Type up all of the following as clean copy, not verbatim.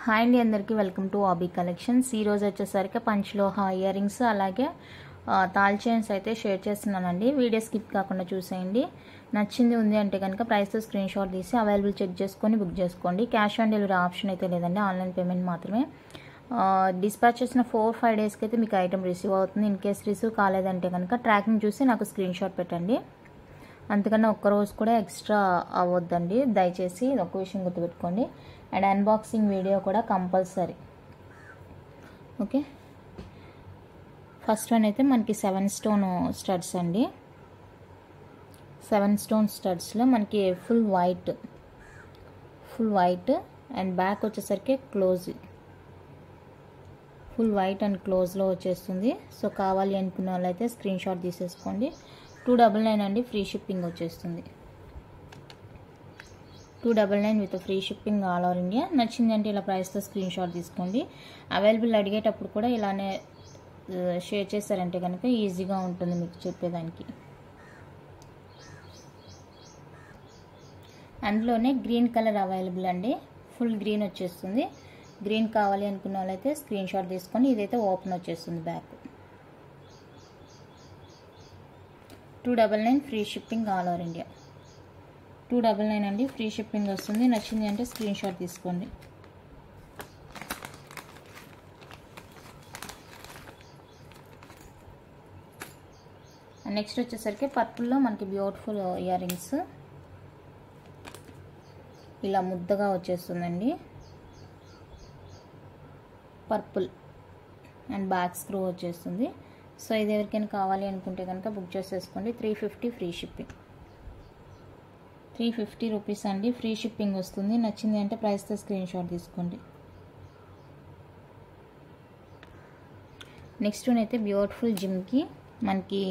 Hi అండి, అందరికీ welcome to ఆబీ collections. ఈ రోజు వచ్చేసరికి పంచలోహ ఇయర్ రింగ్స్ అలాగే తాల్ చైన్స్ అయితే షేర్ చేస్తున్నానండి. వీడియో స్కిప్ కాకుండా చూసేయండి. నచ్చింది ఉంది అంటే కనుక ప్రైస్తో స్క్రీన్ షాట్ తీసి అవైలబుల్ చెక్ చేసుకొని బుక్ చేసుకోండి. క్యాష్ ఆన్ డెలివరీ ఆప్షన్ అయితే లేదండి, ఆన్లైన్ పేమెంట్ మాత్రమే. డిస్పాచ్ చేసిన 4-5 డేస్కి అయితే మీకు ఐటమ్ రిసీవ్ అవుతుంది. ఇన్ కేస్ రిసీవ్ కాలేదంటే కనుక ట్రాకింగ్ చూసి నాకు స్క్రీన్ షాట్ పెట్టండి. అంతకన్నా ఒక్కరోజు కూడా ఎక్స్ట్రా అవ్వద్దండి, దయచేసి ఒక విషయం గుర్తుపెట్టుకోండి. అండ్ అన్బాక్సింగ్ వీడియో కూడా కంపల్సరీ. ఓకే, ఫస్ట్ వన్ అయితే మనకి 7 స్టోన్ స్టడ్స్ అండి. 7 స్టోన్ స్టడ్స్లో మనకి ఫుల్ వైట్ అండ్ బ్యాక్ వచ్చేసరికి ఫుల్ వైట్ అండ్ క్లోజ్లో వచ్చేస్తుంది. సో కావాలి అనుకున్న వాళ్ళైతే స్క్రీన్ షాట్ తీసేసుకోండి. 299 అండి, ఫ్రీ షిప్పింగ్ వచ్చేస్తుంది. 299 with free shipping all over India. నచ్చిందంటే ఇలా ప్రైస్తో స్క్రీన్ షాట్ తీసుకోండి. అవైలబుల్ అడిగేటప్పుడు కూడా ఇలానే షేర్ చేశారంటే కనుక ఈజీగా ఉంటుంది మీకు చెప్పేదానికి. అందులోనే గ్రీన్ కలర్ అవైలబుల్ అండి, ఫుల్ గ్రీన్ వచ్చేస్తుంది. గ్రీన్ కావాలి అనుకున్న వాళ్ళైతే స్క్రీన్ షాట్ తీసుకొని, ఇదైతే ఓపెన్ వచ్చేస్తుంది back. 299 free shipping all over India. 299 అండి, ఫ్రీ షిప్పింగ్ వస్తుంది. నచ్చింది అంటే స్క్రీన్ షాట్ తీసుకోండి. నెక్స్ట్ వచ్చేసరికి పర్పుల్లో మనకి బ్యూటిఫుల్ ఇయర్ రింగ్స్ ఇలా ముద్దగా వచ్చేస్తుందండి. పర్పుల్ అండ్ బ్యాక్ స్క్రూ వచ్చేస్తుంది. సో ఇది ఎవరికైనా కావాలి అనుకుంటే కనుక బుక్ చేసేసుకోండి. 350 ఫ్రీ షిప్పింగ్. 350 రూపీస్ అండి, ఫ్రీ షిప్పింగ్ వస్తుంది. నచ్చింది అంటే ప్రైస్తో స్క్రీన్ షాట్ తీసుకోండి. నెక్స్ట్ వన్ అయితే బ్యూటిఫుల్ జిమ్కి మనకి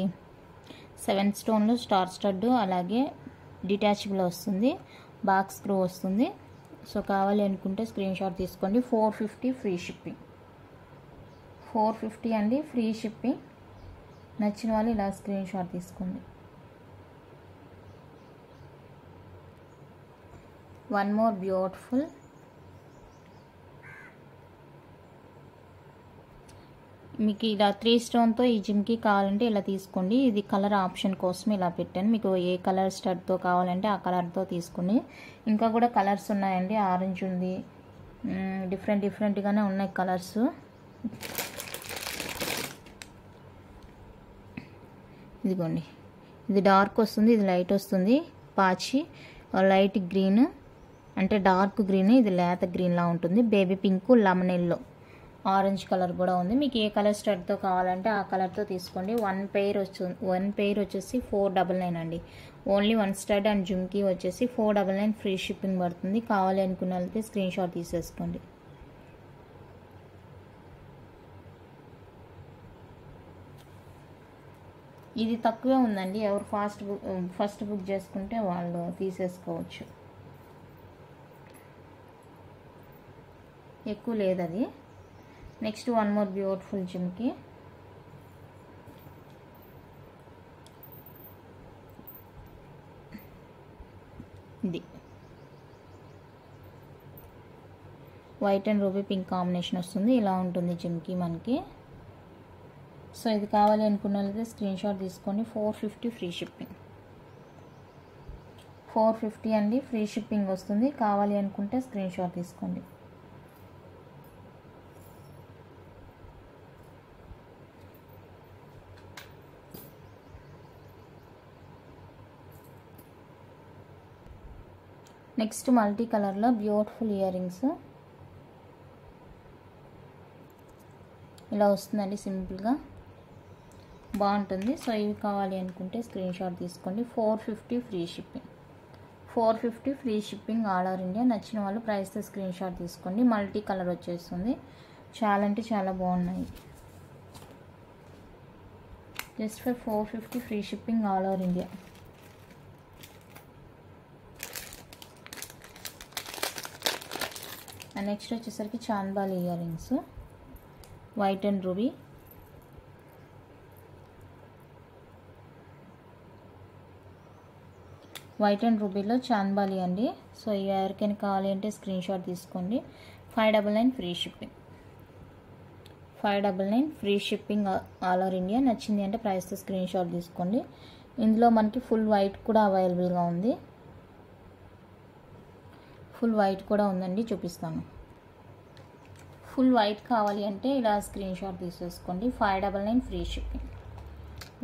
7 స్టోన్లో స్టార్ స్టడ్ అలాగే డిటాచబుల్ వస్తుంది, బ్యాక్ స్క్రూ వస్తుంది. సో కావాలి అనుకుంటే స్క్రీన్ షాట్ తీసుకోండి. 450 ఫ్రీ షిప్పింగ్. 450 అండి, ఫ్రీ షిప్పింగ్. నచ్చిన వాళ్ళు ఇలా స్క్రీన్ షాట్ తీసుకోండి. వన్ మోర్ బ్యూటిఫుల్ మీకు ఇలా 3 స్టోన్తో ఈ జిమ్కి కావాలంటే ఇలా తీసుకోండి. ఇది కలర్ ఆప్షన్ కోసం ఇలా పెట్టాను. మీకు ఏ కలర్ స్టడ్తో కావాలంటే ఆ కలర్తో తీసుకుని, ఇంకా కూడా కలర్స్ ఉన్నాయండి. ఆరెంజ్ ఉంది, డిఫరెంట్గానే ఉన్నాయి కలర్స్. ఇదిగోండి, ఇది డార్క్ వస్తుంది, ఇది లైట్ వస్తుంది. పాచి లైట్ గ్రీన్ అంటే డార్క్ గ్రీన్, ఇది లేత గ్రీన్లా ఉంటుంది. Baby pink, lemon yellow, orange colour కూడా ఉంది. మీకు ఏ కలర్ స్టడ్తో కావాలంటే ఆ కలర్తో తీసుకోండి. వన్ పెయిర్ వచ్చేసి 499 అండి. ఓన్లీ 1 స్టడ్ అండ్ జుమ్కి వచ్చేసి 499 ఫ్రీ షిప్పింగ్ పడుతుంది. కావాలి అనుకున్న వాళ్ళకి స్క్రీన్ షాట్ తీసేసుకోండి. ఇది తక్కువే ఉందండి, ఎవరు ఫస్ట్ బుక్ చేసుకుంటే వాళ్ళు తీసేసుకోవచ్చు. ఎక్కువ లేదు అది. నెక్స్ట్ వన్ మోర్ బ్యూటిఫుల్ జిమ్కి ఇది white and ruby pink combination వస్తుంది. ఇలా ఉంటుంది జిమ్కి మనకి. సో ఇది కావాలి అనుకున్న వాళ్ళైతే స్క్రీన్ షాట్ తీసుకోండి. 450 ఫ్రీ షిప్పింగ్. 450 అండి, ఫ్రీ షిప్పింగ్ వస్తుంది. కావాలి అనుకుంటే స్క్రీన్ షాట్ తీసుకోండి. నెక్స్ట్ మల్టీ కలర్లో బ్యూటిఫుల్ ఇయర్ రింగ్స్ ఇలా వస్తుందండి, సింపుల్గా బాగుంటుంది. సో ఇవి కావాలి అనుకుంటే స్క్రీన్ షాట్ తీసుకోండి. 450 free shipping. 450 free shipping all over India. నచ్చిన వాళ్ళు ప్రైస్తో స్క్రీన్ షాట్ తీసుకోండి. మల్టీ కలర్ వచ్చేస్తుంది, చాలా అంటే చాలా బాగున్నాయి. Just for 450 free shipping all over India. And next వచ్చేసరికి Chandbali earrings, white and ruby. White and రూబీలో చాంద్బాలి అండి. సో ఎవరికైనా కావాలి అంటే స్క్రీన్ షాట్ తీసుకోండి. 599 free shipping. 599 free shipping all over India. నచ్చింది అంటే ప్రైస్తో స్క్రీన్ షాట్ తీసుకోండి. ఇందులో మనకి ఫుల్ వైట్ కూడా అవైలబుల్గా ఉంది. ఫుల్ వైట్ కూడా ఉందండి, చూపిస్తాను. ఫుల్ వైట్ కావాలి అంటే ఇలా స్క్రీన్ షాట్ తీసేసుకోండి. 599 free shipping.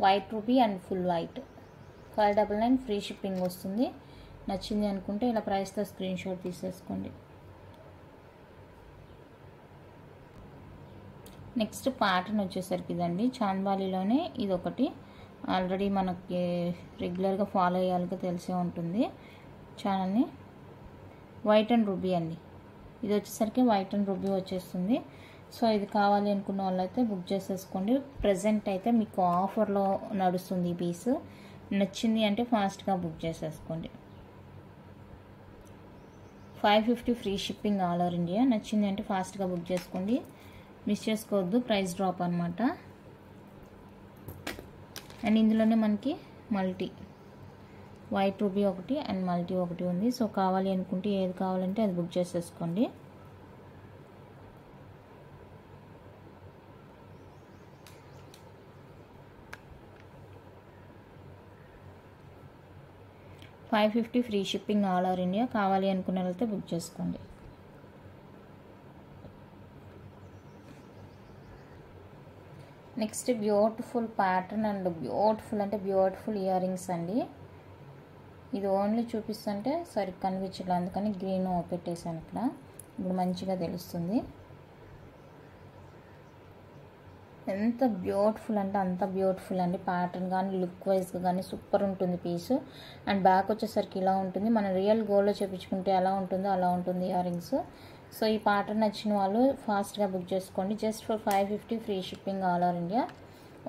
White ruby and full white 599 free shipping వస్తుంది. నచ్చింది అనుకుంటే ఇలా ప్రైస్తో స్క్రీన్ షాట్ తీసేసుకోండి. నెక్స్ట్ ప్యాటర్న్ వచ్చేసరికి ఇదండి, చాంద్బాలిలోనే ఇదొకటి. ఆల్రెడీ మనకి రెగ్యులర్గా ఫాలో అయ్యాలిగా తెలిసే ఉంటుంది ఛానల్ని. వైట్ అండ్ రూబీ అండి, ఇది వచ్చేసరికి వైట్ అండ్ రూబీ వచ్చేస్తుంది. సో ఇది కావాలి అనుకున్న వాళ్ళైతే బుక్ చేసేసుకోండి. ప్రజెంట్ అయితే మీకు ఆఫర్లో నడుస్తుంది ఈ పీస్. నచ్చింది అంటే ఫాస్ట్గా బుక్ చేసేసుకోండి. 550 free shipping all over India. నచ్చింది అంటే ఫాస్ట్గా బుక్ చేసుకోండి, మిస్ చేసుకోవద్దు, ప్రైస్ డ్రాప్ అనమాట. అండ్ ఇందులోనే మనకి మల్టీ వైట్ రూబీ ఒకటి అండ్ మల్టీ ఒకటి ఉంది. సో కావాలి అనుకుంటే ఏది కావాలంటే అది బుక్ చేసేసుకోండి. $550 free shipping all over India. కావాలి అనుకున్న వాళ్ళైతే బుక్ చేసుకోండి. Next beautiful pattern and beautiful అంటే బ్యూటిఫుల్ ఇయర్ రింగ్స్ అండి. ఇది ఓన్లీ చూపిస్తుంటే సరిగ్గా కనిపించట్లేదు, అందుకని గ్రీన్ పెట్టేశాను ఇక్కడ. ఇప్పుడు మంచిగా తెలుస్తుంది. ఎంత బ్యూటిఫుల్ అంటే అంత బ్యూటిఫుల్ అండి. ప్యాటర్న్ కానీ లుక్ వైజ్గా కానీ సూపర్ ఉంటుంది పీస్. అండ్ బ్యాక్ వచ్చేసరికి ఇలా ఉంటుంది. మనం రియల్ గోల్డ్లో చేపించుకుంటే ఎలా ఉంటుందో అలా ఉంటుంది ఇయర్ రింగ్స్. సో ఈ ప్యాటర్న్ నచ్చిన వాళ్ళు ఫాస్ట్గా బుక్ చేసుకోండి. Just for 550 free shipping all over India.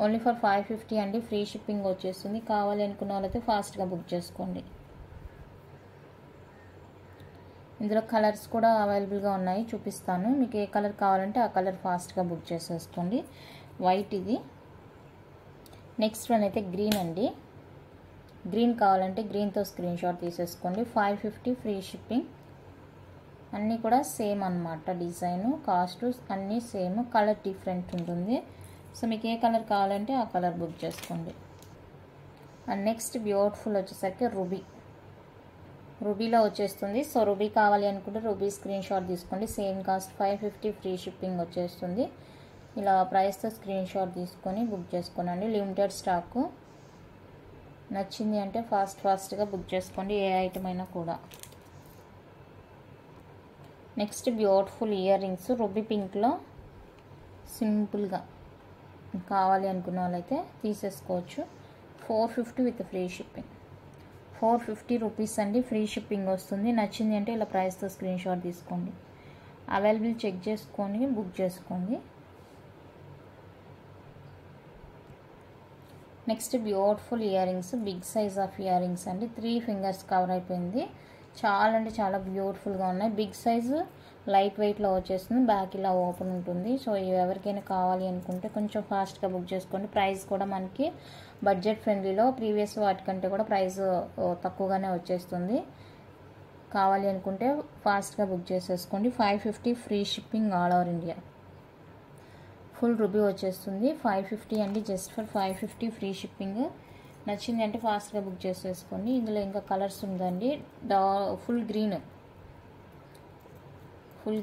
Only for 550 అండి, ఫ్రీ షిప్పింగ్ వచ్చేస్తుంది. కావాలి అనుకున్న వాళ్ళైతే ఫాస్ట్గా బుక్ చేసుకోండి. ఇందులో కలర్స్ కూడా అవైలబుల్గా ఉన్నాయి, చూపిస్తాను. మీకు ఏ కలర్ కావాలంటే ఆ కలర్ ఫాస్ట్గా బుక్ చేసేసుకోండి. వైట్ ఇది. నెక్స్ట్ వన్ అయితే గ్రీన్ అండి. గ్రీన్ కావాలంటే గ్రీన్తో స్క్రీన్ షాట్ తీసేసుకోండి. 550 ఫ్రీ షిప్పింగ్. అన్నీ కూడా సేమ్ అన్నమాట, డిజైను కాస్ట్ అన్నీ సేమ్, కలర్ డిఫరెంట్ ఉంటుంది. సో మీకు ఏ కలర్ కావాలంటే ఆ కలర్ బుక్ చేసుకోండి. అండ్ నెక్స్ట్ బ్యూటిఫుల్ వచ్చేసరికి రూబీలో వచ్చేస్తుంది. సో రూబీ కావాలి అనుకుంటే రూబీ స్క్రీన్ షాట్ తీసుకోండి. సేమ్ కాస్ట్ 550 ఫ్రీ షిప్పింగ్ వచ్చేస్తుంది. ఇలా ప్రైస్తో స్క్రీన్ షాట్ తీసుకొని బుక్ చేసుకోనండి. Limited stock. నచ్చింది అంటే ఫాస్ట్గా బుక్ చేసుకోండి, ఏ ఐటమ్ అయినా కూడా. Next beautiful earrings ruby పింక్లో సింపుల్గా కావాలి అనుకున్న వాళ్ళైతే తీసేసుకోవచ్చు. 450 విత్ ఫ్రీ షిప్పింగ్. 450 రూపీస్ అండి, ఫ్రీ షిప్పింగ్ వస్తుంది. నచ్చింది అంటే ఇలా ప్రైస్తో స్క్రీన్ షాట్ తీసుకోండి. అవైలబుల్ చెక్ చేసుకొని బుక్ చేసుకోండి. Next beautiful earrings, big size of earrings అండి. 3 ఫింగర్స్ కవర్ అయిపోయింది. చాలా అంటే చాలా బ్యూటిఫుల్గా ఉన్నాయి. బిగ్ సైజు లైట్ వెయిట్లో వచ్చేస్తుంది. బ్యాక్ ఇలా ఓపెన్ ఉంటుంది. సో ఎవరికైనా కావాలి అనుకుంటే కొంచెం ఫాస్ట్గా బుక్ చేసుకోండి. ప్రైస్ కూడా మనకి బడ్జెట్ ఫ్రెండ్లీలో ప్రీవియస్ వాటికంటే కూడా ప్రైస్ తక్కువగానే వచ్చేస్తుంది. కావాలి అనుకుంటే ఫాస్ట్గా బుక్ చేసేసుకోండి. 550 free shipping all over India. Full ruby వచ్చేస్తుంది. 550 అండి, జస్ట్ ఫర్ 550 ఫ్రీ షిప్పింగ్. నచ్చింది అంటే ఫాస్ట్గా బుక్ చేసేసుకోండి. ఇందులో ఇంకా కలర్స్ ఉందండి. ఫుల్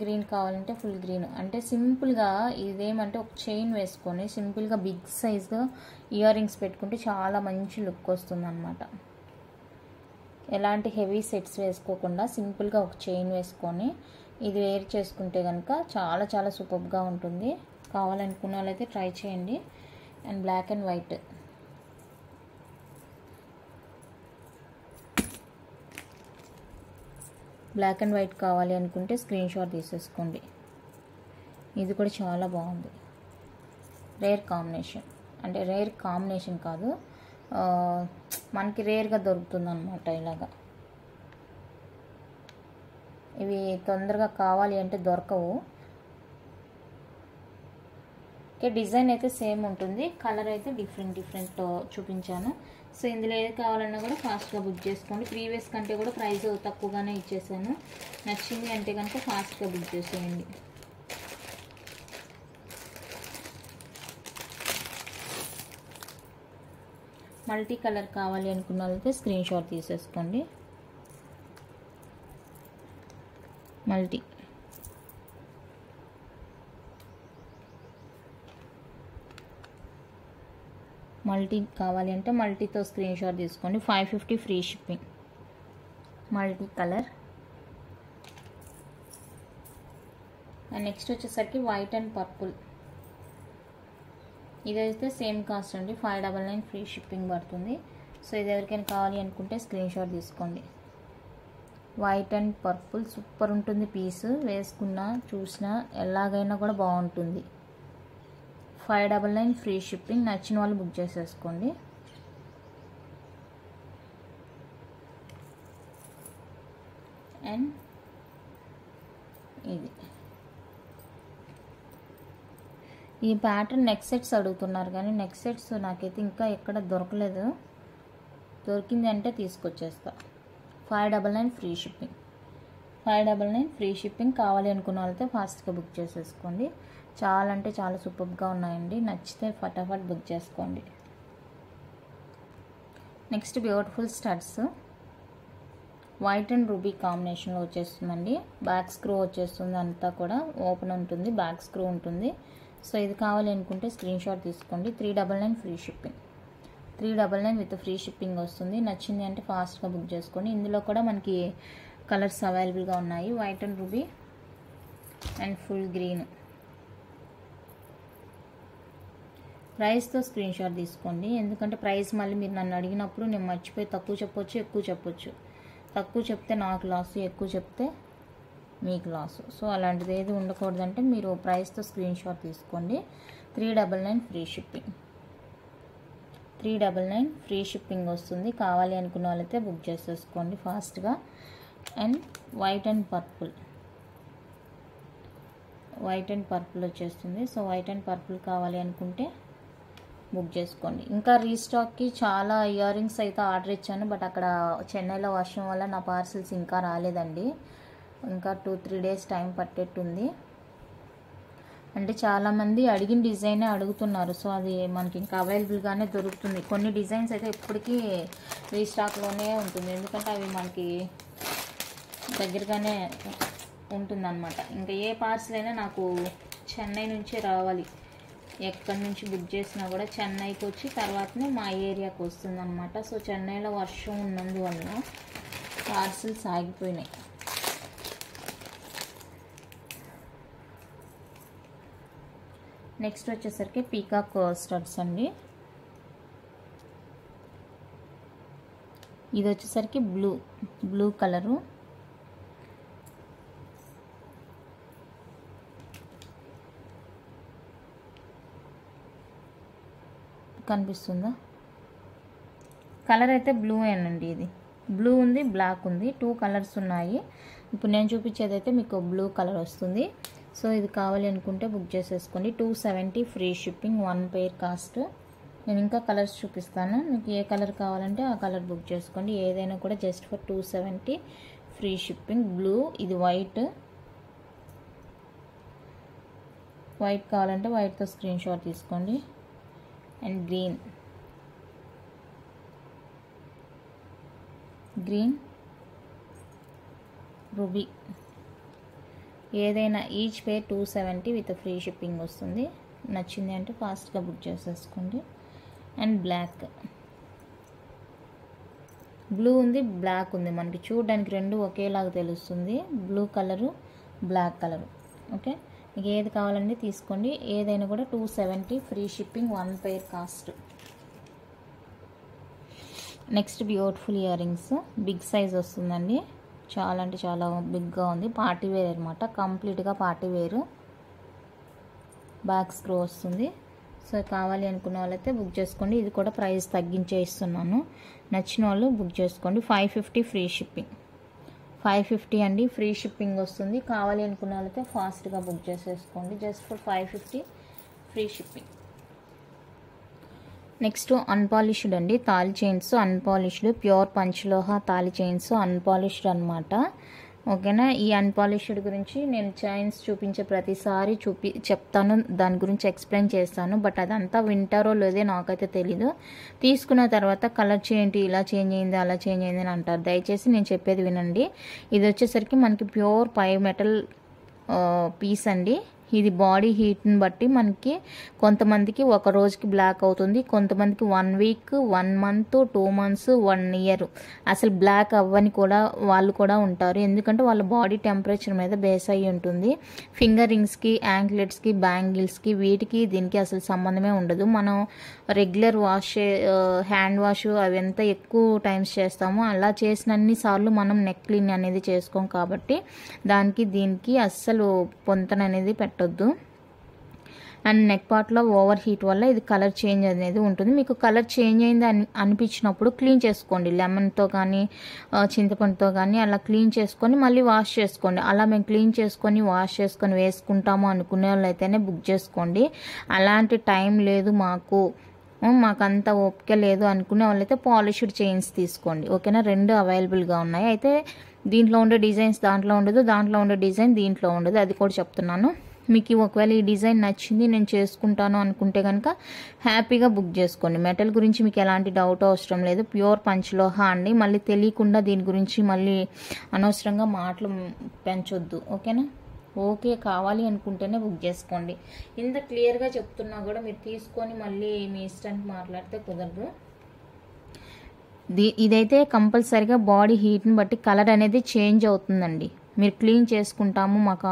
గ్రీన్ కావాలంటే ఫుల్ గ్రీన్. అంటే సింపుల్గా ఇదేమంటే ఒక చైన్ వేసుకొని సింపుల్గా బిగ్ సైజ్గా ఇయర్ రింగ్స్ పెట్టుకుంటే చాలా మంచి లుక్ వస్తుంది అనమాట. ఎలాంటి హెవీ సెట్స్ వేసుకోకుండా సింపుల్గా ఒక చైన్ వేసుకొని ఇది వేర్ చేసుకుంటే కనుక చాలా చాలా సూపర్గా ఉంటుంది. కావాలనుకున్న వాళ్ళైతే ట్రై చేయండి. And black and white. Black and white కావాలి అనుకుంటే స్క్రీన్ షాట్ తీసేసుకోండి. ఇది కూడా చాలా బాగుంది. రేర్ కాంబినేషన్, అంటే రేర్ కాంబినేషన్ కాదు, మనకి రేర్గా దొరుకుతుంది అనమాట. ఇలాగా ఇవి తొందరగా కావాలి అంటే దొరకవు. ఓకే, డిజైన్ అయితే సేమ్ ఉంటుంది, కలర్ అయితే డిఫరెంట్ చూపించాను. సో ఇందులో ఏది కావాలన్నా కూడా ఫాస్ట్గా బుక్ చేసుకోండి. ప్రీవియస్ కంటే కూడా ప్రైస్ తక్కువగానే ఇచ్చేసాను. నచ్చింది అంటే కనుక ఫాస్ట్గా బుక్ చేసేయండి. మల్టీ కలర్ కావాలి అనుకున్న వాళ్ళైతే స్క్రీన్ షాట్ తీసేసుకోండి. మల్టీ కావాలి అంటే మల్టీతో స్క్రీన్ షాట్ తీసుకోండి. 550 free shipping. Multi colour. And next వచ్చేసరికి వైట్ అండ్ పర్పుల్. ఇదైతే సేమ్ కాస్ట్ అండి, 599 ఫ్రీ షిప్పింగ్ పడుతుంది. సో ఇది ఎవరికైనా కావాలి అనుకుంటే స్క్రీన్ షాట్ తీసుకోండి. వైట్ అండ్ పర్పుల్ సూపర్ ఉంటుంది పీస్, వేసుకున్నా చూసినా ఎలాగైనా కూడా బాగుంటుంది. 599 ఫ్రీ షిప్పింగ్. నచ్చిన వాళ్ళు బుక్ చేసేసుకోండి. అండ్ ఇది ఈ ప్యాటర్న్ నెక్ సెట్స్ అడుగుతున్నారు, కానీ నెక్ సెట్స్ నాకైతే ఇంకా ఎక్కడ దొరకలేదు. దొరికింది అంటే తీసుకొచ్చేస్తా. 599 ఫ్రీ షిప్పింగ్. 599 free shipping. కావాలి అనుకున్న వాళ్ళతో ఫాస్ట్గా బుక్ చేసేసుకోండి. చాలా అంటే చాలా సూపర్గా ఉన్నాయండి. నచ్చితే ఫటాఫట్ బుక్ చేసుకోండి. Next beautiful studs. White and ruby కాంబినేషన్లో వచ్చేస్తుందండి. బ్యాక్ స్క్రూ వచ్చేస్తుంది, అంతా కూడా ఓపెన్ ఉంటుంది, బ్యాక్ స్క్రూ ఉంటుంది. సో ఇది కావాలి అనుకుంటే స్క్రీన్ షాట్ తీసుకోండి. 399 free shipping. 399 with free shipping వస్తుంది. నచ్చింది అంటే ఫాస్ట్గా బుక్ చేసుకోండి. ఇందులో కూడా మనకి కలర్స్ అవైలబుల్గా ఉన్నాయి. White and ruby and full green. ప్రైస్తో స్క్రీన్ షాట్ తీసుకోండి, ఎందుకంటే ప్రైస్ మళ్ళీ మీరు నన్ను అడిగినప్పుడు నేను మర్చిపోయి తక్కువ చెప్పొచ్చు, ఎక్కువ చెప్పొచ్చు. తక్కువ చెప్తే నాకు లాస్, ఎక్కువ చెప్తే మీకు లాస్. సో అలాంటిది ఏది ఉండకూడదంటే మీరు ప్రైస్తో స్క్రీన్ షాట్ తీసుకోండి. 399 ఫ్రీ షిప్పింగ్. 399 ఫ్రీ షిప్పింగ్ వస్తుంది. కావాలి అనుకున్న వాళ్ళైతే బుక్ చేసేసుకోండి ఫాస్ట్గా. And white and purple. White and purple వచ్చేస్తుంది. సో వైట్ అండ్ పర్పుల్ కావాలి అనుకుంటే బుక్ చేసుకోండి. ఇంకా రీస్టాక్కి చాలా ఇయర్ రింగ్స్ అయితే ఆర్డర్ ఇచ్చాను, బట్ అక్కడ చెన్నైలో వర్షం వల్ల నా పార్సిల్స్ ఇంకా రాలేదండి. ఇంకా 2-3 డేస్ టైం పట్టేట్టుంది. అంటే చాలామంది అడిగిన డిజైనే అడుగుతున్నారు. సో అది మనకి ఇంకా అవైలబుల్గానే దొరుకుతుంది. కొన్ని డిజైన్స్ అయితే ఎప్పటికీ రీస్టాక్లోనే ఉంటుంది, ఎందుకంటే అవి మనకి దగ్గరగానే ఉంటుందన్నమాట. ఇంకా ఏ పార్సిల్ అయినా నాకు చెన్నై నుంచి రావాలి. ఎక్కడి నుంచి బుక్ చేసినా కూడా చెన్నైకి వచ్చి తర్వాతనే మా ఏరియాకి వస్తుందన్నమాట. సో చెన్నైలో వర్షం ఉన్నందువల్ల పార్సిల్స్ ఆగిపోయినాయి. నెక్స్ట్ వచ్చేసరికి పీకాక్ స్టడ్స్ అండి. ఇది వచ్చేసరికి బ్లూ కలరు. కనిపిస్తుందా? కలర్ అయితే బ్లూ ఏనండి. ఇది బ్లూ ఉంది, బ్లాక్ ఉంది, 2 కలర్స్ ఉన్నాయి. ఇప్పుడు నేను చూపించేది అయితే మీకు బ్లూ కలర్ వస్తుంది. సో ఇది కావాలి అనుకుంటే బుక్ చేసేసుకోండి. 270 ఫ్రీ షిప్పింగ్. 1 pair cost. నేను ఇంకా కలర్స్ చూపిస్తాను, మీకు ఏ కలర్ కావాలంటే ఆ కలర్ బుక్ చేసుకోండి. ఏదైనా కూడా just for 270 free shipping. Blue, ఇది వైట్ కావాలంటే వైట్తో స్క్రీన్ షాట్ తీసుకోండి. And green ruby. ఏదైనా each pair 270 with free shipping వస్తుంది. నచ్చింది అంటే ఫాస్ట్గా బుక్ చేసేసుకోండి. అండ్ బ్లూ ఉంది, బ్లాక్ ఉంది. మనకి చూడడానికి రెండు ఒకేలాగా తెలుస్తుంది, blue colour, black colour. Okay, మీకు ఏది కావాలండి తీసుకోండి. ఏదైనా కూడా 270 free shipping. 1 pair cost. Next beautiful earrings. Big size వస్తుందండి, చాలా అంటే చాలా బిగ్గా ఉంది. పార్టీ వేర్ అనమాట, కంప్లీట్గా పార్టీ వేరు. బ్యాక్ స్క్రూ వస్తుంది. సో కావాలి అనుకున్న వాళ్ళైతే బుక్ చేసుకోండి. ఇది కూడా ప్రైస్ తగ్గించే ఇస్తున్నాను, నచ్చిన వాళ్ళు బుక్ చేసుకోండి. 550 ఫ్రీ షిప్పింగ్. 550 అండి, ఫ్రీ షిప్పింగ్ వస్తుంది. కావాలి అనుకున్న వాళ్ళైతే ఫాస్ట్గా బుక్ చేసేసుకోండి. Just for 550 free shipping. Next unpolished అండి, తాళి చైన్స్ అన్పాలిష్డ్, ప్యూర్ పంచలోహ తాళి చైన్స్ అన్పాలిష్డ్ అనమాట. ఓకేనా. ఈ అన్పాలిష్డ్ గురించి నేను చైన్స్ చూపించే ప్రతిసారి చెప్తాను, దాని గురించి ఎక్స్ప్లెయిన్ చేస్తాను. బట్ అదంతా వింటారో లేదో నాకైతే తెలీదు. తీసుకున్న తర్వాత కలర్ చేంజ్ ఇలా చేంజ్ అయింది అలా చేంజ్ అయింది అని అంటారు. దయచేసి నేను చెప్పేది వినండి. ఇది వచ్చేసరికి మనకి ప్యూర్ పై మెటల్ పీస్ అండి. ఇది బాడీ హీట్ని బట్టి మనకి కొంతమందికి ఒక రోజుకి బ్లాక్ అవుతుంది, కొంతమందికి 1 వీక్, 1 మంత్, 2 మంత్స్, 1 ఇయర్ అసలు బ్లాక్ అవ్వని కూడా వాళ్ళు కూడా ఉంటారు. ఎందుకంటే వాళ్ళ బాడీ టెంపరేచర్ మీద బేస్ అయ్యి ఉంటుంది. ఫింగర్ రింగ్స్కి, యాంక్లెట్స్కి, బ్యాంగిల్స్కి వీటికి దీనికి అసలు సంబంధమే ఉండదు. మనం రెగ్యులర్ హ్యాండ్ వాష్ అవంతా ఎక్కువ టైమ్స్ చేస్తాము. అలా చేసినన్ని సార్లు మనం నెక్ క్లీన్ అనేది చేసుకోం కాబట్టి దానికి దీనికి అస్సలు పొంతన అనేది పెట్టదు. అండ్ నెక్ పార్ట్లో ఓవర్ హీట్ వల్ల ఇది కలర్ చేంజ్ అనేది ఉంటుంది. మీకు కలర్ చేంజ్ అయింది అనిపించినప్పుడు క్లీన్ చేసుకోండి. లెమన్తో కానీ చింతపండుతో కానీ అలా క్లీన్ చేసుకొని మళ్ళీ వాష్ చేసుకోండి. అలా మేము క్లీన్ చేసుకొని వాష్ చేసుకొని వేసుకుంటాము అనుకునే వాళ్ళు అయితేనే బుక్ చేసుకోండి. అలాంటి టైం లేదు మాకంత ఓపిక లేదు అనుకునే వాళ్ళైతే పాలిష్డ్ చైన్స్ తీసుకోండి. ఓకేనా. 2 అవైలబుల్గా ఉన్నాయి. అయితే దీంట్లో ఉండే డిజైన్స్ దాంట్లో ఉండదు, దాంట్లో ఉండే డిజైన్ దీంట్లో ఉండదు, అది కూడా చెప్తున్నాను. మీకు ఒకవేళ ఈ డిజైన్ నచ్చింది నేను చేసుకుంటాను అనుకుంటే కనుక హ్యాపీగా బుక్ చేసుకోండి. మెటల్ గురించి మీకు ఎలాంటి డౌట్ అవసరం లేదు. ప్యూర్ పంచలోహ అండి. మళ్ళీ తెలియకుండా దీని గురించి మళ్ళీ అనవసరంగా మాటలు పెంచొద్దు. ఓకేనా. ఓకే కావాలి అనుకుంటేనే బుక్ చేసుకోండి. ఇంత క్లియర్గా చెప్తున్నా కూడా మీరు తీసుకొని మళ్ళీ మీ ఇష్టానికి మాట్లాడితే కుదరదు. ఇదైతే కంపల్సరీగా బాడీ హీట్ని బట్టి కలర్ అనేది చేంజ్ అవుతుందండి. మీరు క్లీన్ చేసుకుంటాము, మాకు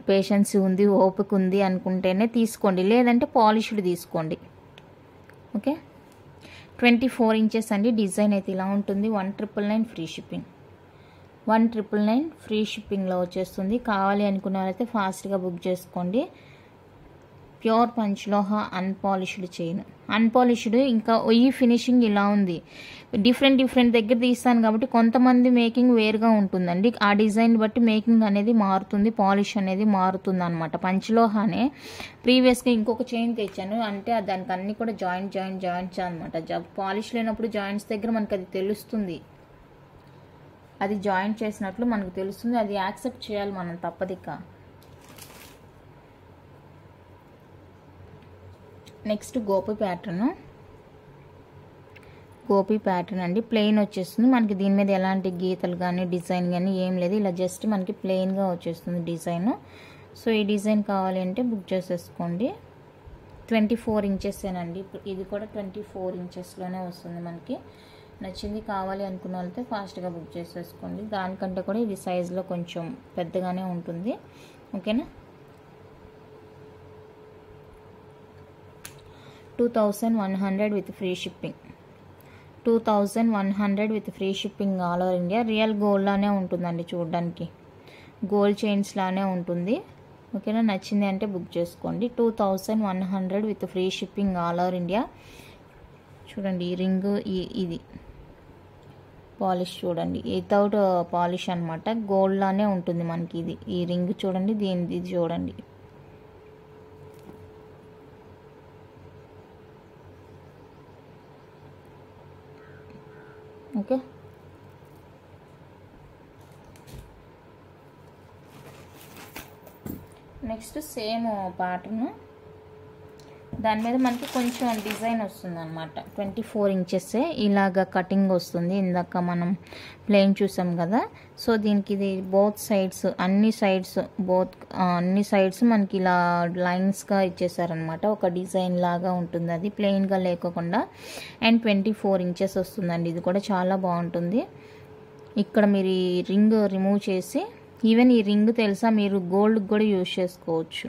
పేషెన్స్ ఉంది, ఓపిక ఉంది అనుకుంటేనే తీసుకోండి, లేదంటే పాలిష్డ్ తీసుకోండి. ఓకే. 24 ఇంచెస్ అండి. డిజైన్ అయితే ఇలా ఉంటుంది. 1999 ఫ్రీ షిప్పింగ్. 1999 ఫ్రీ షిప్పింగ్లో వచ్చేస్తుంది. కావాలి అనుకున్న వాళ్ళైతే ఫాస్ట్గా బుక్ చేసుకోండి. ప్యూర్ పంచలోహ అన్పాలిష్డ్ చైన్. అన్పాలిష్డ్ ఇంకా ఈ ఫినిషింగ్ ఇలా ఉంది. డిఫరెంట్ దగ్గర తీస్తాను కాబట్టి కొంతమంది మేకింగ్ వేరుగా ఉంటుందండి. ఆ డిజైన్ బట్టి మేకింగ్ అనేది మారుతుంది, పాలిష్ అనేది మారుతుంది అనమాట. పంచలోహానే ప్రీవియస్గా ఇంకొక చైన్ తెచ్చాను, అంటే దానికి అన్ని కూడా జాయింట్స్ అనమాట. పాలిష్ లేనప్పుడు జాయింట్స్ దగ్గర మనకు అది తెలుస్తుంది, అది జాయింట్ చేసినట్లు మనకు తెలుస్తుంది. అది యాక్సెప్ట్ చేయాలి మనం, తప్పదిక. నెక్స్ట్ గోపి ప్యాటర్న్ అండి. ప్లెయిన్ వచ్చేస్తుంది మనకి. దీని మీద ఎలాంటి గీతలు కానీ డిజైన్ కానీ ఏం లేదు. ఇలా జస్ట్ మనకి ప్లెయిన్గా వచ్చేస్తుంది డిజైన్. సో ఈ డిజైన్ కావాలి అంటే బుక్ చేసేసుకోండి. 24 ఇంచెసేనండి. ఇది కూడా 24 ఇంచెస్లోనే వస్తుంది మనకి. నచ్చింది కావాలి అనుకున్న వాళ్ళతో ఫాస్ట్గా బుక్ చేసేసుకోండి. దానికంటే కూడా ఇది సైజులో కొంచెం పెద్దగానే ఉంటుంది. ఓకేనా. 2100 with free shipping. 2100 with free shipping all over India. Real gold లానే ఉంటుందండి, చూడడానికి గోల్డ్ చైన్స్ లానే ఉంటుంది. ఓకేనా. నచ్చింది అంటే బుక్ చేసుకోండి. 2100 with free shipping all over India. చూడండి ఈ రింగ్, ఇది పాలిష్ చూడండి, వితౌట్ పాలిష్ అనమాట. గోల్డ్ లానే ఉంటుంది మనకి. ఈ రింగ్ చూడండి, ఇది చూడండి. ఓకే. నెక్స్ట్ సేమ్ ప్యాటర్న్, దాని మీద మనకి కొంచెం డిజైన్ వస్తుంది అనమాట. 24 ఇంచెస్ ఇలాగ కటింగ్ వస్తుంది. ఇందాక మనం ప్లెయిన్ చూసాం కదా. సో దీనికి ఇది అన్ని సైడ్స్ మనకి ఇలా లైన్స్గా ఇచ్చేసారనమాట. ఒక డిజైన్ లాగా ఉంటుంది, అది ప్లెయిన్గా లేకుండా. అండ్ 24 ఇంచెస్ వస్తుందండి. ఇది కూడా చాలా బాగుంటుంది. ఇక్కడ మీరు ఈ రింగ్ రిమూవ్ చేసి, ఈవెన్ ఈ రింగ్ తెలుసా మీరు గోల్డ్ కూడా యూజ్ చేసుకోవచ్చు.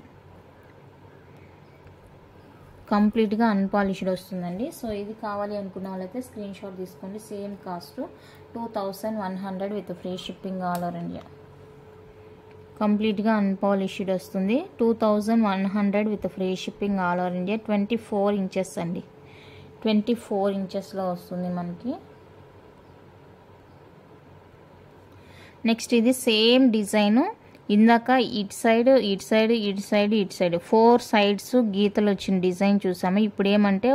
కంప్లీట్గా అన్పాలిష్డ్ వస్తుందండి. సో ఇది కావాలి అనుకున్న వాళ్ళైతే స్క్రీన్ షాట్ తీసుకోండి. Same cost 2100 with free shipping all over India. కంప్లీట్గా అన్పాలిష్డ్ వస్తుంది. 2100 with free shipping all over India. 24 inches అండి. 24 ఇంచెస్లో వస్తుంది మనకి. నెక్స్ట్ ఇది సేమ్ డిజైను ఇందాక ఇటు సైడ్ 4 సైడ్స్ గీతలు వచ్చిన డిజైన్ చూసాము. ఇప్పుడు ఏమంటే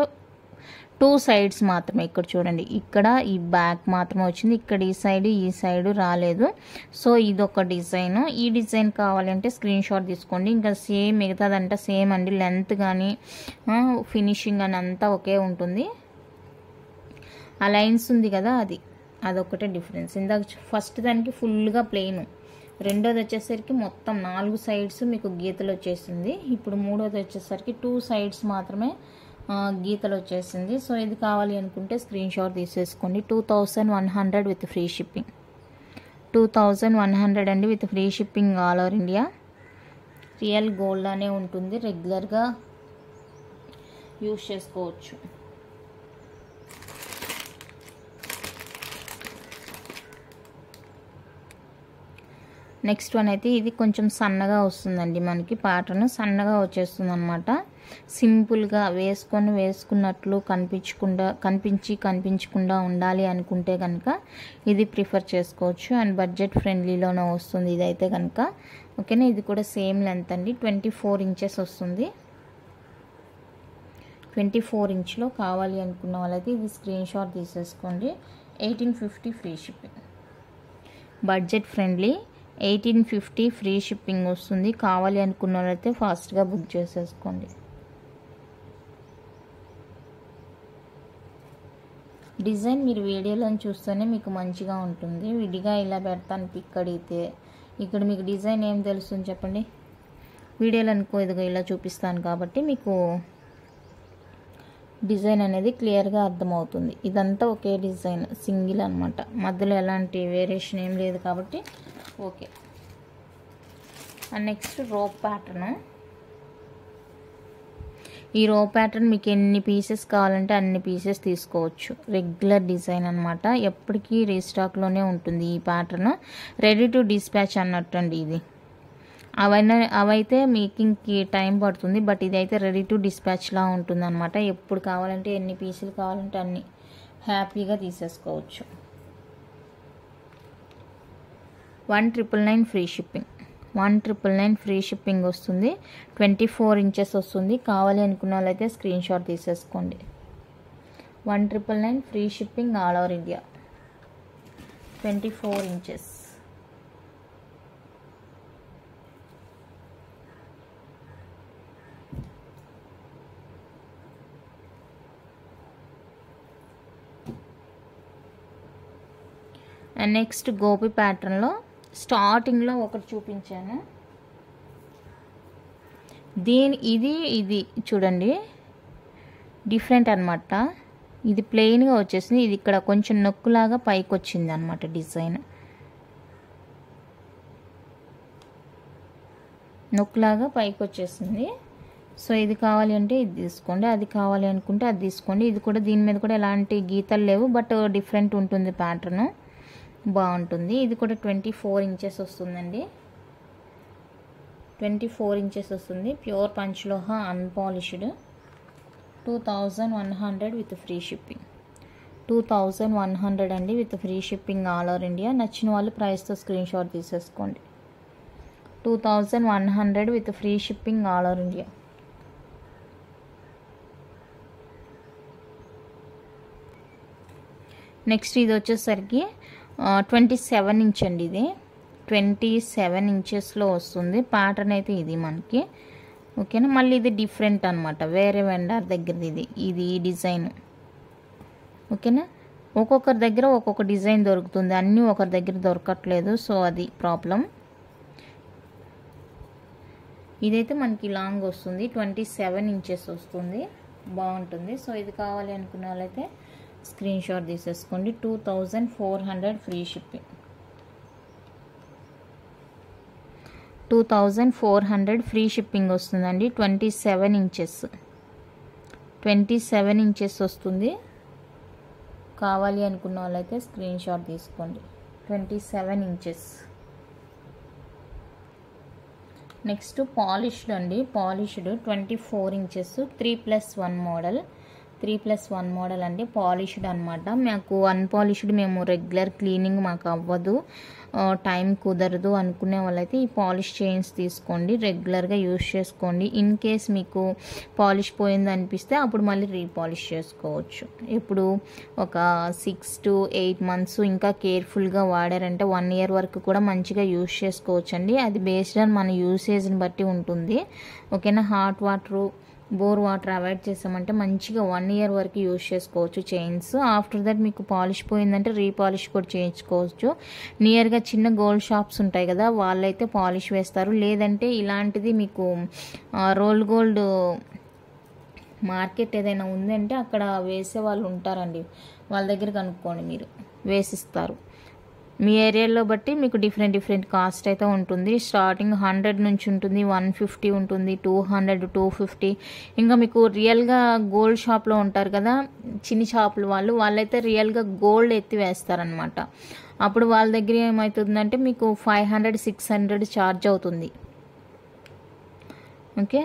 2 సైడ్స్ మాత్రమే. ఇక్కడ చూడండి, ఇక్కడ ఈ బ్యాక్ మాత్రమే వచ్చింది, ఇక్కడ ఈ సైడ్ రాలేదు. సో ఇదొక డిజైన్. ఈ డిజైన్ కావాలంటే స్క్రీన్ షాట్ తీసుకోండి. ఇంకా సేమ్ మిగతాదంతా సేమ్ అండి, లెంత్ కానీ ఫినిషింగ్ అని అంతా ఒకే ఉంటుంది. ఆ లైన్స్ ఉంది కదా, అదొక్కటే డిఫరెన్స్. ఇందాక ఫస్ట్ దానికి ఫుల్గా ప్లెయిన్, రెండోది వచ్చేసరికి మొత్తం 4 సైడ్స్ మీకు గీతలు వచ్చేసింది. ఇప్పుడు మూడోది వచ్చేసరికి 2 సైడ్స్ మాత్రమే గీతలు వచ్చేసింది. సో ఇది కావాలి అనుకుంటే స్క్రీన్ షాట్ తీసేసుకోండి. 2100 విత్ ఫ్రీ షిప్పింగ్. 2100 అండి with free shipping all over India. Real gold అనే ఉంటుంది, రెగ్యులర్గా యూస్ చేసుకోవచ్చు. నెక్స్ట్ వన్ అయితే ఇది కొంచెం సన్నగా వస్తుందండి, మనకి ప్యాటర్న్ సన్నగా వచ్చేస్తుంది అనమాట. సింపుల్గా వేసుకున్నట్లు కనిపించకుండా ఉండాలి అనుకుంటే కనుక ఇది ప్రిఫర్ చేసుకోవచ్చు. అండ్ బడ్జెట్ ఫ్రెండ్లీలోనే వస్తుంది ఇదైతే కనుక. ఓకేనా, ఇది కూడా సేమ్ లెంత్ అండి, 24 ఇంచెస్ వస్తుంది. 24 ఇంచ్లో కావాలి అనుకున్న వాళ్ళైతే ఇది స్క్రీన్ షాట్ తీసేసుకోండి. 1850 free shipping. Budget friendly, 1850 free shipping వస్తుంది. కావాలి అనుకున్న వాళ్ళైతే ఫాస్ట్గా బుక్ చేసేసుకోండి. డిజైన్ మీరు వీడియోలో చూస్తేనే మీకు మంచిగా ఉంటుంది. విడిగా ఇలా పెడతాను పిక్ అడిగితే, ఇక్కడ మీకు డిజైన్ ఏం తెలుస్తుంది చెప్పండి. వీడియోలో అనుకో ఇదిగో ఇలా చూపిస్తాను కాబట్టి మీకు డిజైన్ అనేది క్లియర్గా అర్థమవుతుంది. ఇదంతా ఒకే డిజైన్, సింగిల్ అనమాట, మధ్యలో ఎలాంటి వేరియేషన్ ఏం లేదు కాబట్టి okay. And next rope pattern. ఈ రో ప్యాటర్న్ మీకు ఎన్ని పీసెస్ కావాలంటే అన్ని పీసెస్ తీసుకోవచ్చు. రెగ్యులర్ డిజైన్ అనమాట, ఎప్పటికీ రీస్టాక్లోనే ఉంటుంది ఈ ప్యాటర్న్. రెడీ టు డిస్పాచ్ అన్నట్టు అండి ఇది. అవైతే మేకింగ్కి టైం పడుతుంది, బట్ ఇదైతే రెడీ టు డిస్పాచ్లా ఉంటుంది అనమాట. ఎప్పుడు కావాలంటే ఎన్ని పీసులు కావాలంటే అన్ని హ్యాపీగా తీసేసుకోవచ్చు. 1999 ఫ్రీ షిప్పింగ్. 1999 ఫ్రీ షిప్పింగ్ వస్తుంది. 24 ఇంచెస్ వస్తుంది. కావాలి అనుకున్న వాళ్ళైతే స్క్రీన్ షాట్ తీసేసుకోండి. 1999 free shipping all over India. 24 inches. And next Gopi ప్యాటర్న్లో స్టార్టింగ్లో ఒకటి చూపించాను. ఇది చూడండి, డిఫరెంట్ అనమాట. ఇది ప్లెయిన్గా వచ్చేసింది, ఇది ఇక్కడ కొంచెం నొక్కులాగా పైకి వచ్చింది అనమాట డిజైన్. నొక్కులాగా పైకి వచ్చేసింది. సో ఇది కావాలి అంటే ఇది తీసుకోండి, అది కావాలి అనుకుంటే అది తీసుకోండి. ఇది కూడా దీని మీద కూడా ఎలాంటి గీతలు లేవు, బట్ డిఫరెంట్ ఉంటుంది ప్యాటర్న్, బాగుంటుంది. ఇది కూడా 24 ఇంచెస్ వస్తుందండి. 24 ఇంచెస్ వస్తుంది. ప్యూర్ పంచలోహ అన్పాలిష్డ్. 2100 with free shipping. 2100 అండి with free shipping all over India. నచ్చిన వాళ్ళు ప్రైస్తో స్క్రీన్ షాట్ తీసేసుకోండి. 2100 with free shipping all over India. Next ఇది వచ్చేసరికి 27 ఇంచ్ అండి. ఇది 27 ఇంచెస్లో వస్తుంది. ప్యాటర్న్ అయితే ఇది మనకి. ఓకేనా, మళ్ళీ ఇది డిఫరెంట్ అనమాట, వేరే వెండర్ దగ్గరది ఇది డిజైన్. ఓకేనా, ఒక్కొక్కరి దగ్గర ఒక్కొక్క డిజైన్ దొరుకుతుంది, అన్నీ ఒకరి దగ్గర దొరకట్లేదు, సో అది ప్రాబ్లం. ఇదైతే మనకి లాంగ్ వస్తుంది, 27 ఇంచెస్ వస్తుంది, బాగుంటుంది. సో ఇది కావాలి అనుకున్న వాళ్ళైతే స్క్రీన్ షాట్ తీసేసుకోండి. 2400 ఫ్రీ షిప్పింగ్. 2400 ఫ్రీ షిప్పింగ్ వస్తుందండి. 27 ఇంచెస్. 27 ఇంచెస్ వస్తుంది. కావాలి అనుకున్న వాళ్ళైతే స్క్రీన్ షాట్ తీసుకోండి. 27 ఇంచెస్. నెక్స్ట్ పాలిష్డ్ అండి. Polished 24 inches 3+1 model. 3+1 మోడల్ అండి. పాలిష్డ్ అనమాట. మాకు అన్పాలిష్డ్ మేము రెగ్యులర్ క్లీనింగ్ మాకు అవ్వదు, టైం కుదరదు అనుకునే వాళ్ళైతే ఈ పాలిష్ చైన్స్ తీసుకోండి, రెగ్యులర్గా యూజ్ చేసుకోండి. ఇన్ కేస్ మీకు పాలిష్ పోయింది అనిపిస్తే అప్పుడు మళ్ళీ రీపాలిష్ చేసుకోవచ్చు. ఇప్పుడు ఒక 6 to 8 months ఇంకా కేర్ఫుల్గా వాడారంటే 1 year వరకు కూడా మంచిగా యూజ్ చేసుకోవచ్చు అండి. అది బేస్డ్ ఆన్ మన యూసేజ్ని బట్టి ఉంటుంది. ఓకేనా. Hot water, bore water avoid చేసామంటే మంచిగా 1 year వరకు యూజ్ చేసుకోవచ్చు చైన్స్. ఆఫ్టర్ దట్ మీకు పాలిష్ పోయిందంటే రీపాలిష్ కూడా చేయించుకోవచ్చు. నియర్గా చిన్న గోల్డ్ షాప్స్ ఉంటాయి కదా, వాళ్ళైతే పాలిష్ వేస్తారు. లేదంటే ఇలాంటిది మీకు రోల్ గోల్డ్ మార్కెట్ ఏదైనా ఉందంటే అక్కడ వేసే వాళ్ళు ఉంటారండి, వాళ్ళ దగ్గర కనుక్కోండి, మీరు వేసిస్తారు. మీ ఏరియాలో బట్టి మీకు డిఫరెంట్ కాస్ట్ అయితే ఉంటుంది. స్టార్టింగ్ 100 నుంచి ఉంటుంది, 150 ఉంటుంది, 200, 250. ఇంకా మీకు రియల్గా గోల్డ్ షాప్లో ఉంటారు కదా చిన్ని షాపులు వాళ్ళైతే రియల్గా గోల్డ్ ఎత్తి వేస్తారనమాట. అప్పుడు వాళ్ళ దగ్గర ఏమవుతుందంటే మీకు 500, 600 ఛార్జ్ అవుతుంది. ఓకే.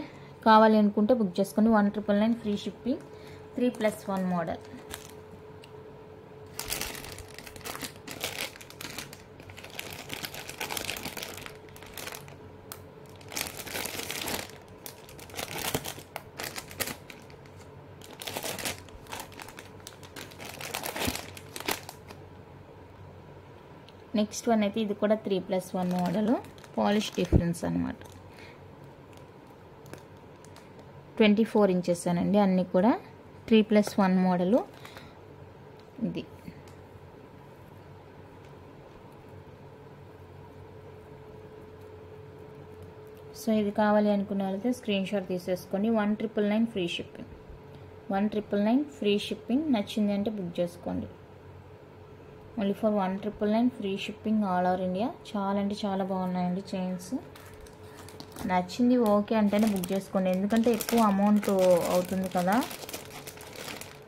కావాలి అనుకుంటే బుక్ చేసుకోండి. 1999 free shipping, 3+1 model. Next one అయితే ఇది కూడా 3+1 మోడల్, పాలిష్ డిఫరెన్స్ అనమాట. 24 inches అనండి అన్నీ కూడా. 3+1 మోడలు ఇది. సో ఇది కావాలి అనుకున్న వాళ్ళైతే స్క్రీన్ షాట్ తీసేసుకోండి. 1999 ఫ్రీ షిప్పింగ్, 1999 ఫ్రీ షిప్పింగ్. నచ్చింది అంటే బుక్ చేసుకోండి. Only for 1999 free shipping all over India. చాలా అంటే చాలా బాగున్నాయండి చైన్స్. నచ్చింది ఓకే అంటేనే బుక్ చేసుకోండి, ఎందుకంటే ఎక్కువ అమౌంట్ అవుతుంది కదా.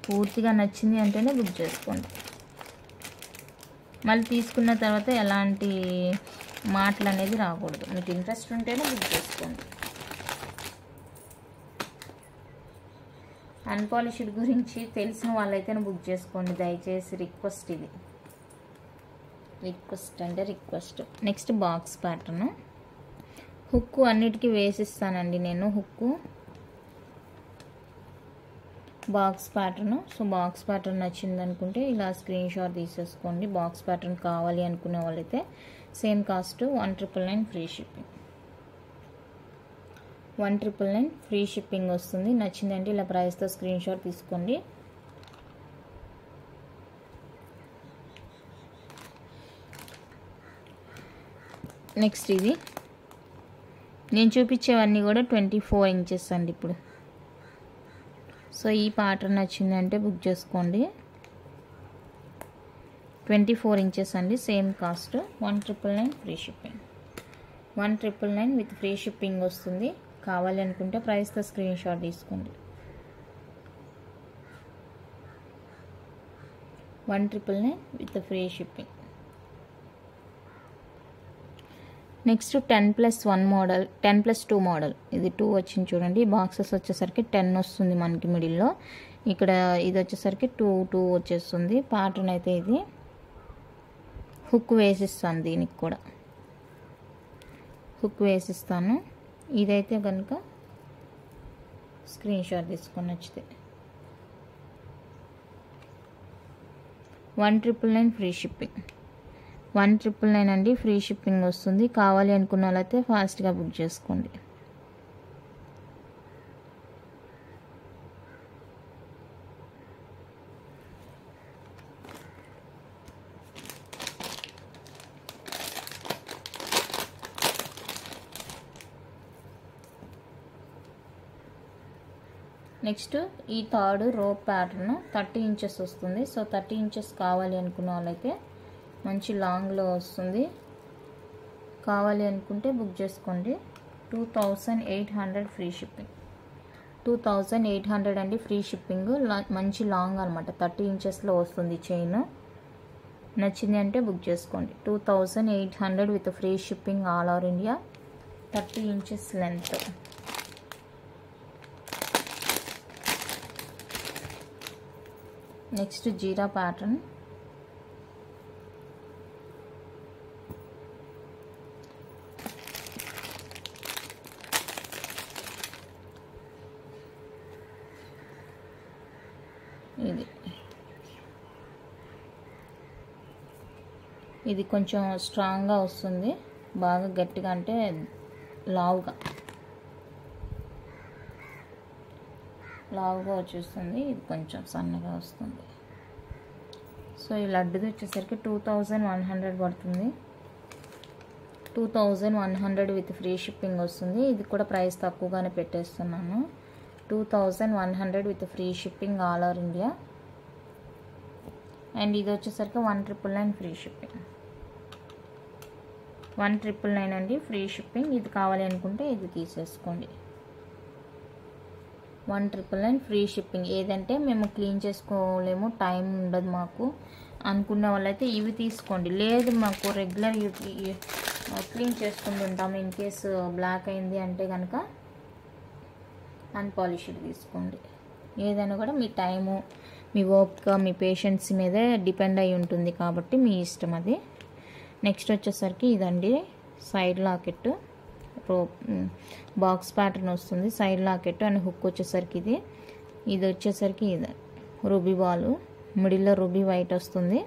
పూర్తిగా నచ్చింది అంటేనే బుక్ చేసుకోండి. మళ్ళీ తీసుకున్న తర్వాత ఎలాంటి మాటలు అనేది రాకూడదు. మీకు ఇంట్రెస్ట్ ఉంటేనే బుక్ చేసుకోండి. అన్పాలిష్డ్ గురించి తెలిసిన వాళ్ళైతేనే బుక్ చేసుకోండి దయచేసి. రిక్వెస్ట్ ఇది, రిక్వెస్ట్ అంటే request. Next box pattern. Hook అన్నిటికీ వేసిస్తానండి నేను. Hook box pattern. So box pattern నచ్చింది అనుకుంటే ఇలా స్క్రీన్ షాట్ తీసేసుకోండి. బాక్స్ ప్యాటర్న్ కావాలి అనుకునే వాళ్ళైతే same cost 1999 free shipping. 1999 free shipping వస్తుంది. నచ్చిందంటే ఇలా ప్రైస్తో స్క్రీన్ షాట్ తీసుకోండి. నెక్స్ట్ ఇది నేను చూపించేవన్నీ కూడా 24 inches అండి ఇప్పుడు. సో ఈ ప్యాటర్న్ నచ్చిందంటే బుక్ చేసుకోండి. 24 inches అండి, same cost 1999 free shipping. 1999 with free shipping వస్తుంది. కావాలి అనుకుంటే ప్రైస్తో స్క్రీన్ షాట్ తీసుకోండి. 1999 with free shipping. Next 10+1 model, 10+2 model. ఇది 2 వచ్చింది చూడండి. బాక్సెస్ వచ్చేసరికి 10 వస్తుంది మనకి మిడిల్లో. ఇక్కడ ఇది వచ్చేసరికి 2 వచ్చేస్తుంది. ప్యాటర్న్ అయితే ఇది. హుక్ వేసిస్తాను, దీనికి కూడా హుక్ వేసిస్తాను. ఇదైతే కనుక స్క్రీన్ షాట్ తీసుకొని నచ్చితే 1999 ఫ్రీ షిప్పింగ్. 1999 అండి, ఫ్రీ షిప్పింగ్ వస్తుంది. కావాలి అనుకున్న వాళ్ళైతే ఫాస్ట్గా బుక్ చేసుకోండి. నెక్స్ట్ ఈ థర్డ్ రోప్ ప్యాటర్న్ 30 inches వస్తుంది. సో 30 inches కావాలి అనుకున్న వాళ్ళైతే మంచి లాంగ్లో వస్తుంది. కావాలి అనుకుంటే బుక్ చేసుకోండి. 2800 ఫ్రీ షిప్పింగ్. 2800 అండి ఫ్రీ షిప్పింగ్. మంచి లాంగ్ అనమాట, 30 inchesలో వస్తుంది చైన్. నచ్చింది అంటే బుక్ చేసుకోండి. 2800 with free shipping all over India. 30 inches length. Next jeera pattern. ఇది కొంచెం స్ట్రాంగ్గా వస్తుంది, బాగా గట్టిగా అంటే లావుగా వచ్చేస్తుంది. ఇది కొంచెం సన్నగా వస్తుంది. సో ఈ లడ్డుది వచ్చేసరికి 2100 పడుతుంది. 2100 విత్ ఫ్రీ షిప్పింగ్ వస్తుంది. ఇది కూడా ప్రైస్ తక్కువగానే పెట్టేస్తున్నాను. 2100 with free shipping all over India. And ఇది వచ్చేసరికి 1999 ఫ్రీ షిప్పింగ్. 1999 అండి ఫ్రీ షిప్పింగ్. ఇది కావాలి అనుకుంటే ఇది తీసేసుకోండి. 1999 ఫ్రీ షిప్పింగ్. ఏదంటే మేము క్లీన్ చేసుకోలేము, టైం ఉండదు మాకు అనుకున్న వాళ్ళైతే ఇవి తీసుకోండి. లేదు మాకు రెగ్యులర్ క్లీన్ చేసుకుంటుంటాం, ఇన్ కేసు బ్లాక్ అయింది అంటే కనుక అన్పాలిష్డ్ తీసుకోండి. ఏదైనా కూడా మీ టైము, మీ ఓపిక, మీ పేషెన్స్ మీదే డిపెండ్ అయి ఉంటుంది కాబట్టి మీ ఇష్టం అది. నెక్స్ట్ వచ్చేసరికి ఇదండి సైడ్ లాకెట్, బాక్స్ ప్యాటర్న్ వస్తుంది. సైడ్ లాకెట్ అండ్ హుక్ వచ్చేసరికి ఇది వచ్చేసరికి ఇది రూబీ బాల్, మిడిల్లో రూబీ వైట్ వస్తుంది.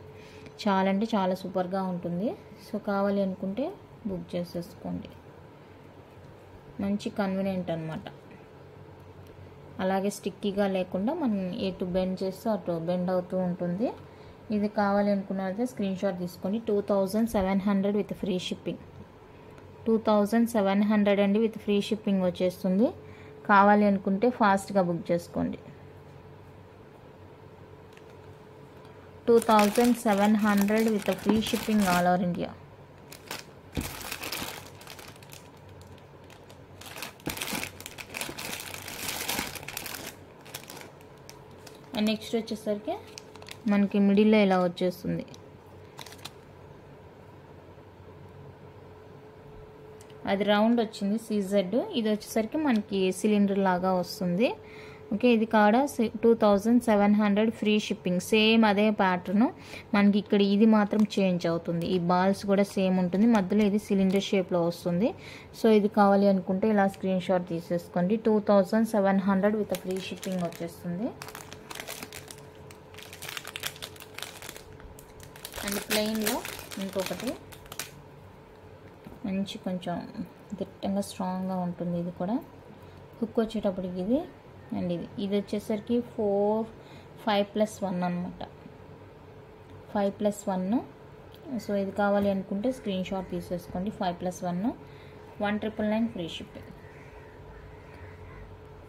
చాలా అంటే చాలా సూపర్గా ఉంటుంది. సో కావాలి అనుకుంటే బుక్ చేసేసుకోండి. మంచి కన్వీనియంట్ అనమాట. అలాగే స్టిక్కీగా లేకుండా మనం ఎటు బెండ్ చేస్తే అటు బెండ్ అవుతూ ఉంటుంది. ఇది కావాలి అనుకున్నట్లయితే స్క్రీన్ షాట్ తీసుకోండి. 2700 విత్ ఫ్రీ షిప్పింగ్. 2700 అండి విత్ ఫ్రీ షిప్పింగ్ వచ్చేస్తుంది. కావాలి అనుకుంటే ఫాస్ట్గా బుక్ చేసుకోండి. 2700 with free shipping all over India. And next వచ్చేసరికి మనకి మిడిల్లో ఇలా వచ్చేస్తుంది. అది రౌండ్ వచ్చింది సీజెడ్. ఇది వచ్చేసరికి మనకి సిలిండర్ లాగా వస్తుంది. ఓకే, ఇది కాడ 2700 ఫ్రీ షిప్పింగ్. సేమ్ అదే ప్యాటర్న్ మనకి ఇక్కడ ఇది మాత్రం చేంజ్ అవుతుంది. ఈ బాల్స్ కూడా సేమ్ ఉంటుంది, మధ్యలో ఇది సిలిండర్ షేప్లో వస్తుంది. సో ఇది కావాలి అనుకుంటే ఇలా స్క్రీన్ షాట్ తీసేసుకోండి. 2700 విత్ ఫ్రీ షిప్పింగ్ వచ్చేస్తుంది. అండ్ ప్లెయిన్లో ఇంకొకటి మంచి కొంచెం దిట్టంగా స్ట్రాంగ్గా ఉంటుంది. ఇది కూడా హుక్ వచ్చేటప్పటికి ఇది అండ్ ఇది వచ్చేసరికి 5+1 అనమాట. 5+1. సో ఇది కావాలి అనుకుంటే స్క్రీన్ షాట్ తీసేసుకోండి. 5+1 1999 ఫ్రీ షిప్పింగ్.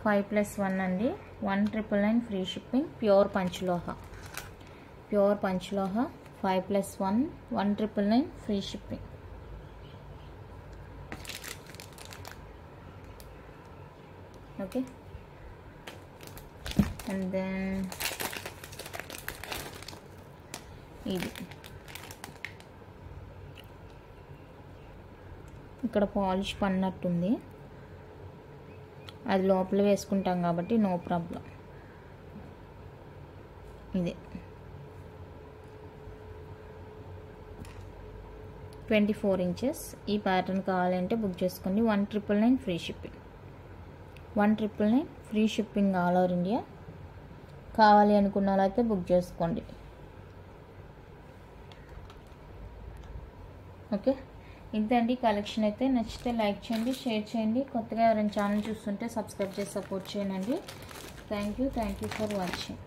5+1 అండి 1999 ఫ్రీ షిప్పింగ్. ప్యూర్ పంచలోహ. 5+1 1999 free shipping. Okay, and then ఇది ఇక్కడ పాలిష్ పన్నట్టుంది, అది లోపల వేసుకుంటాం కాబట్టి నో ప్రాబ్లం. ఇది 24 ఇంచెస్. ఈ ప్యాటర్న్ కావాలంటే బుక్ చేసుకోండి. 1999 free shipping. 1999 free shipping all over India. కావాలి అనుకున్న వాళ్ళైతే బుక్ చేసుకోండి. ఓకే, ఇంతండి కలెక్షన్ అయితే. నచ్చితే లైక్ చేయండి, షేర్ చేయండి. కొత్తగా ఎవరైనా ఛానల్ చూస్తుంటే సబ్స్క్రైబ్ చేసి సపోర్ట్ చేయండి. Thank you for watching.